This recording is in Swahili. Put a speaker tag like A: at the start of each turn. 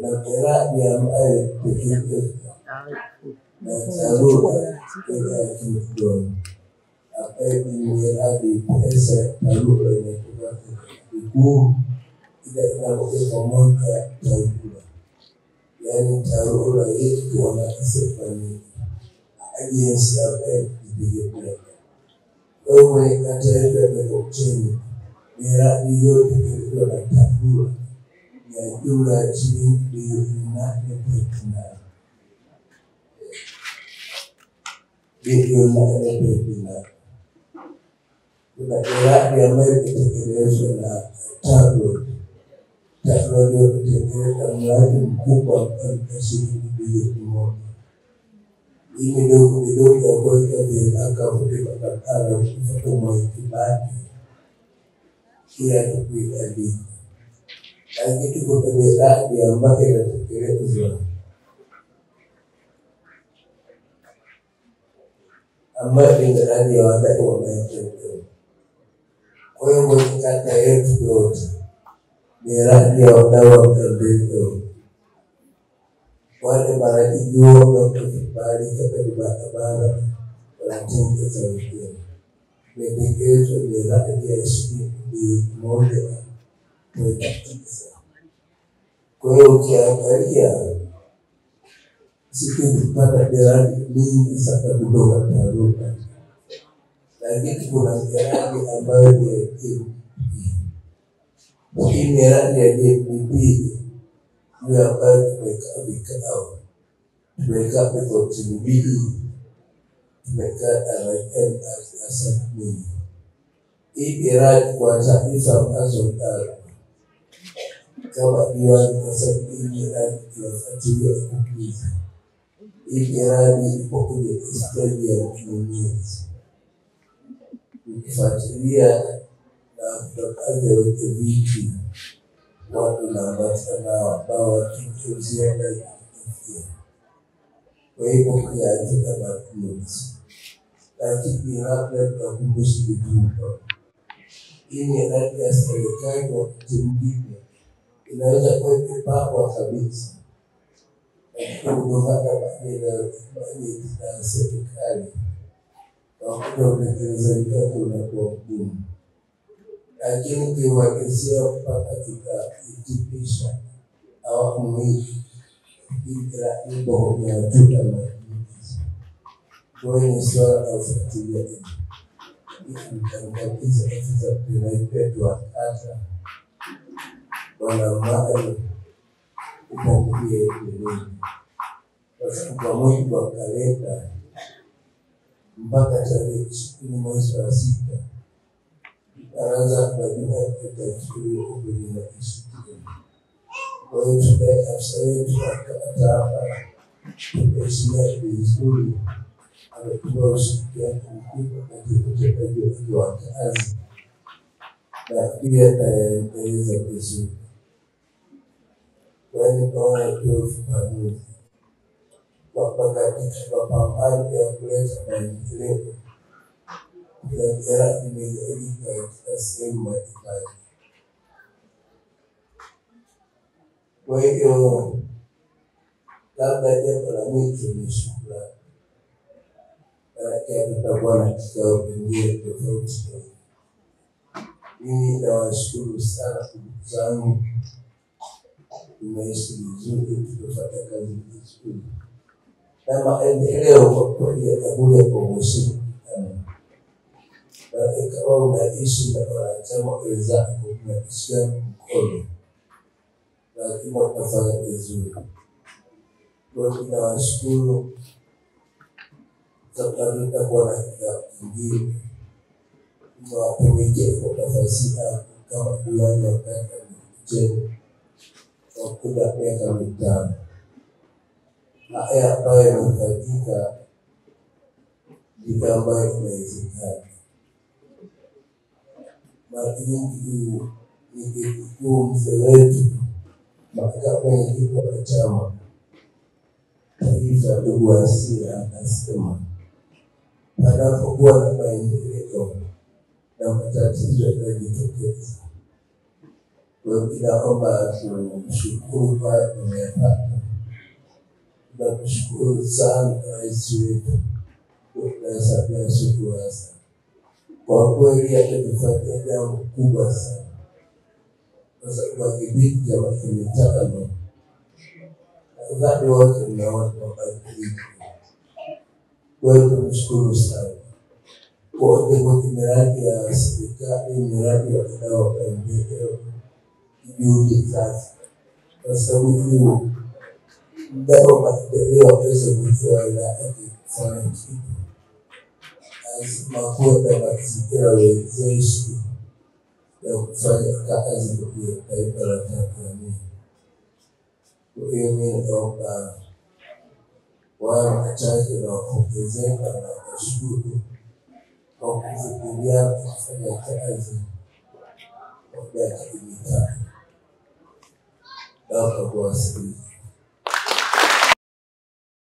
A: kuna miradi ambayo tekelezwa na dharura ya kiuchumi. Ambayo ni miradi pesa dharura inatoka kikuu ile inakuja pamoja dharura. Yaani dharura yetu wanasema ni agency ambayo kutegemea. Wewe kataifa ya uchumi miradi yote ilikuwa na dharura ya dola shilingi bilioni 8.8. Bilioni 8.8. Kuna miradi ambayo itekelezwa na TANROADS. TANROADS itekeleza mradi mkubwa wa shilingi bilioni 1. Hii midogo ya kuweka akaunti barabara kutoka Mwakibaki kia kuikabidhi. Lakini kuna miradi ambayo inatekelezwa ambayo ni miradi ya wadau wa maendeleo. Kwa hiyo kwenye kata yetu yote miradi ya wadau wa maendeleo wale marafiki wote wakibali kama ni barabara wanatengeza wengine. Pendekezo miradi ya shilingi bilioni 1.9. Kwa hiyo ukiangalia sisi tupata miradi mingi sana kutoka TARURA. Lakini kuna miradi ambayo ni ya DPP. Hii miradi ya DPP ndio ambayo tumekaa vikao. Tumekaa kwa TBD. Tumekaa RN asanteni. Hii miradi kwa taarifa ambazo kama diwani kasabili miradi tunafuatilia kukiza. Hii miradi ipo kwenye historia ya ununuzi. Ukifuatilia na kutakaza weke viti watu na ambao wakikiuzia na ikifia. Kwa hivyo kuyaazika matumizi. Lakini labda tunakumbushi vitu. Hii miradi ya serikali wa kutembea inaweza kuwa imepangwa kabisa. Lakini kutokana bajeti za serikali wakuta utekelezaji wake unakuwa mgumu. Lakini ukiwakisia mpaka ikahitimisha awamu hii miradi ipo ya tuta matumizi. Kwa hiyo ni swala la ufuatiliaji. Kabisa katika tunaipetu wa kata wanamali upangulie elimu. Kwa mujibu wa kalenda mpaka tarehe 20 mwezi wa 6 baraza la jumuiya litachukuliwa kwenye nafasi. Kwa hiyo tunaye afisa wetu hapa tumeshia vizuri ametoa ushirikiano mkubwa katika utendaji wa kazi na pia ataendeleza vizuri. Kwa hiyo naona ndio ufafanuzi kwamba katika mapambano ya kuleta maendeleo ya imegawanyika katika sehemu mbalimbali. Kwa hiyo labda jambo la mwisho ni shukrani. Tutakuwa na kikao kingine tofauti. Mimi nawashukuru sana ndugu zangu. Tumeishi vizuri, tumefanya kazi vizuri. Na maendeleo kwa kweli yatakuja kwa mheshimu. Na ikawa unaishi na wanachama wenzako unashika mkono. Lazima utafanya vizuri. Kwa hiyo tunawashukuru. Sasa tutakuwa na kikao kingine. Watumikie kwa nafasi kama diwani wa kata Mjengo kwa muda wa miaka 5. Haya ambayo yamefanyika ndivyo ambayo inawezekana. Mara nyingi ni kikuu mzee wetu mahakama yenye kwa chama taifa ndugu Asira anasema panapokuwa na maendeleo na matatizo yanajitokeza. Kwa tunaomba tumshukuru kwa tumepata. Tunamshukuru sana rais wetu Dr. Samia Suluhu Hassan. Kwa kweli ametufanyia jambo kubwa sana. Sasa kwa kipindi cha miaka mitano, nadhani wote mnaona mabadiliko. Kwa hiyo tumshukuru sana. Kwa miradi ya serikali, miradi ya wadau wa maendeleo, juhudi zake. Kwa sababu hiyo mdau wa maendeleo aweze kujua yake kufanya kitu. Lazima kuwe na mazingira wezeshi ya kufanya kazi kwa taifa la Tanzania. Kwa hiyo mimi naomba wale wachache na waongezeka na washukuru kwa kufikiria kufanya kazi kwa miaka mitano. Naomba kuwasiliana.